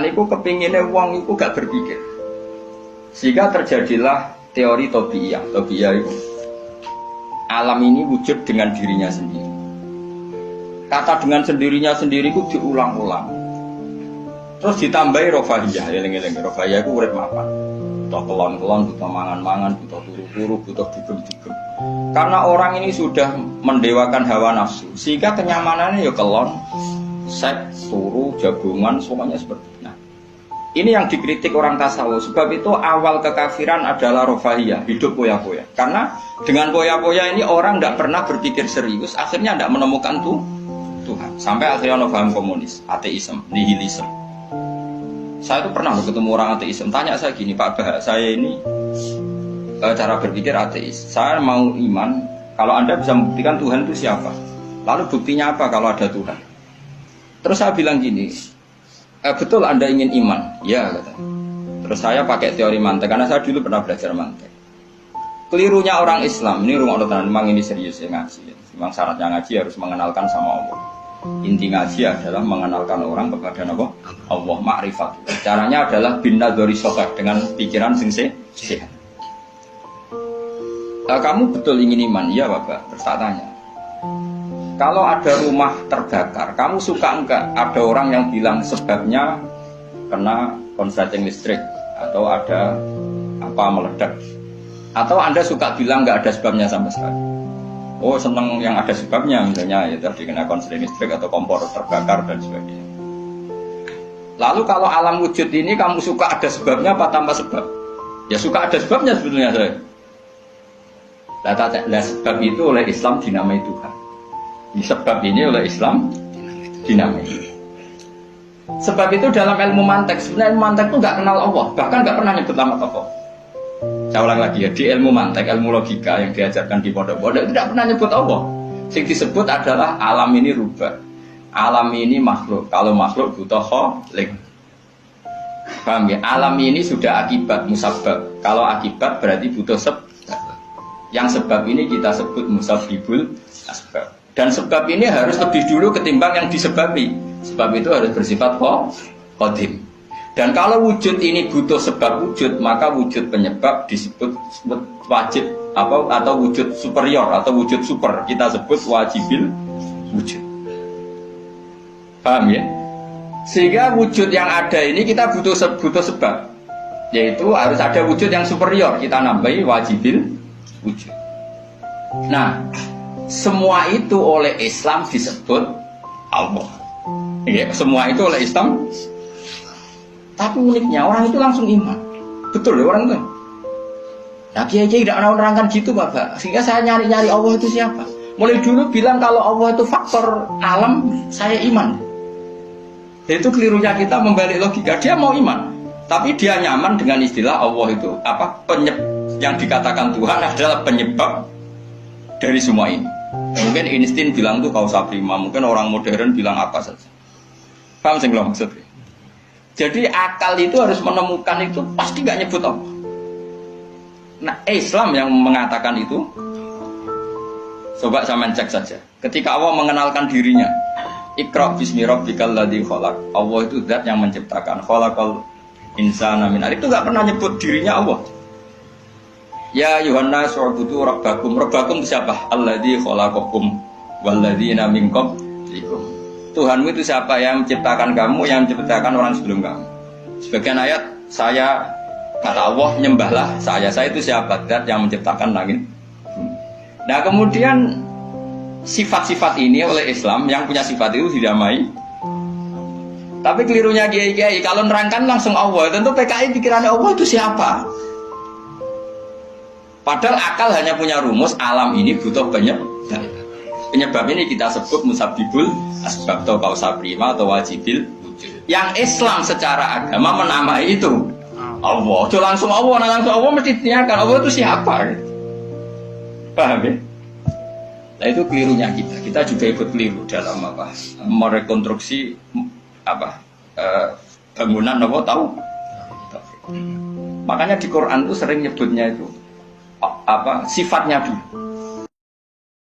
setan itu kepinginnya wong itu gak berpikir. Sehingga terjadilah teori Tobiyah. Tobiyah itu alam ini wujud dengan dirinya sendiri. Kata dengan sendirinya sendiri itu diulang-ulang. Terus ditambahi rofahiyah, eling-eling rofahiyah itu urip mapan. Butuh kelon-kelon, butuh mangan-mangan, butuh turu-turu, butuh dugem-dugem. Karena orang ini sudah mendewakan hawa nafsu, sehingga kenyamanannya ya kelon, seks, turu, jagungan, semuanya seperti itu. Nah, ini yang dikritik orang tasawuf. Sebab itu awal kekafiran adalah rofahiyah, hidup poya-poya. Karena dengan poya-poya ini orang tidak pernah berpikir serius, akhirnya tidak menemukan Tuhan. Sampai akhirnya ono paham komunis, ateisme, nihilisme. Saya itu pernah ketemu orang ateisme, tanya saya gini, Pak Bah, saya ini cara berpikir ateis. Saya mau iman, kalau Anda bisa membuktikan Tuhan itu siapa? Lalu buktinya apa kalau ada Tuhan? Terus saya bilang gini, betul Anda ingin iman? Ya, kata. Terus saya pakai teori mantek, karena saya dulu pernah belajar mantek. Kelirunya orang Islam, ini rumah Allah, memang ini serius ya ngaji. Memang syaratnya ngaji harus mengenalkan sama Allah. Inti ngaji adalah mengenalkan orang kepada Allah, makrifat. Caranya adalah bin nadzari sokak, dengan pikiran sing sehat. Kamu betul ingin iman? Iya Bapak. Terus tak tanya, kalau ada rumah terbakar, kamu suka enggak ada orang yang bilang sebabnya kena konsleting listrik atau ada apa meledak? Atau Anda suka bilang enggak ada sebabnya sama sekali? Oh seneng yang ada sebabnya, misalnya ya tadi kena konsleting listrik atau kompor terbakar dan sebagainya. Lalu kalau alam wujud ini kamu suka ada sebabnya apa tanpa sebab? Ya suka ada sebabnya sebetulnya saya. Nah, sebab itu oleh Islam dinamai Tuhan. Ini sebab ini oleh Islam dinamai. Sebab itu dalam ilmu mantek, sebenarnya ilmu mantek itu nggak kenal Allah, bahkan nggak pernah nyebut nama tokoh. Saya ulang lagi ya, di ilmu mantek, ilmu logika yang diajarkan di pondok-pondok itu tidak pernah nyebut Allah. Yang disebut adalah alam ini rubah, alam ini makhluk. Kalau makhluk butuh kholik. Paham ya? Alam ini sudah akibat musabab. Kalau akibat berarti butuh sebab. Yang sebab ini kita sebut musabibul asbab. Dan sebab ini harus lebih dulu ketimbang yang disebabi. Sebab itu harus bersifat qadim. Dan kalau wujud ini butuh sebab wujud, maka wujud penyebab disebut wajib atau wujud superior atau wujud super. Kita sebut wajibil wujud. Paham ya? Sehingga wujud yang ada ini kita butuh sebab. Yaitu harus ada wujud yang superior. Kita nambahi wajibil wujud. Nah, semua itu oleh Islam disebut Allah. Ya, semua itu oleh Islam. Tapi uniknya orang itu langsung iman. Betul ya orang itu. Nah kiai-kiai tidak menerangkan gitu Bapak. Sehingga saya nyari-nyari Allah itu siapa. Mulai dulu bilang kalau Allah itu faktor alam, saya iman. Itu kelirunya kita membalik logika. Dia mau iman, tapi dia nyaman dengan istilah Allah itu apa? Yang dikatakan Tuhan adalah penyebab dari semua ini. Mungkin Einstein bilang itu kausa prima, mungkin orang modern bilang apa saja. Paham sih belum maksudnya? Jadi akal itu harus menemukan itu pasti gak nyebut Allah. Nah Islam yang mengatakan itu, coba sama cek saja. Ketika Allah mengenalkan dirinya, Iqra bismi rabbikal ladzi khalaq. Allah itu zat yang menciptakan. Khalaqal insana min 'alaq. Itu gak pernah nyebut dirinya Allah. Ya Yohanes wa'budu rabbakum. Rabbakum siapa? Alladzi khalaqakum walladzina min qablikum. Tuhanmu itu siapa? Yang menciptakan kamu, yang menciptakan orang sebelum kamu. Sebagian ayat, saya kata Allah, nyembahlah saya itu siapa? Zat yang menciptakan langit. Nah kemudian sifat-sifat ini oleh Islam, yang punya sifat itu didamai. Tapi kelirunya kiai-kiai, kalau nerangkan langsung Allah, tentu PKI pikirannya Allah itu siapa? Padahal akal hanya punya rumus, alam ini butuh penyebab. Penyebab ini kita sebut musabibul asbab atau kausa prima atau wajibil wujud. Yang Islam secara agama menamai itu Allah. Itu langsung Allah, langsung Allah mesti ditanyakan Allah itu siapa? Paham ya? Nah itu kelirunya kita. Kita juga ikut keliru dalam apa? Merekonstruksi apa? Bangunan apa tahu? Makanya di Quran itu sering nyebutnya itu apa? Sifatnya dulu.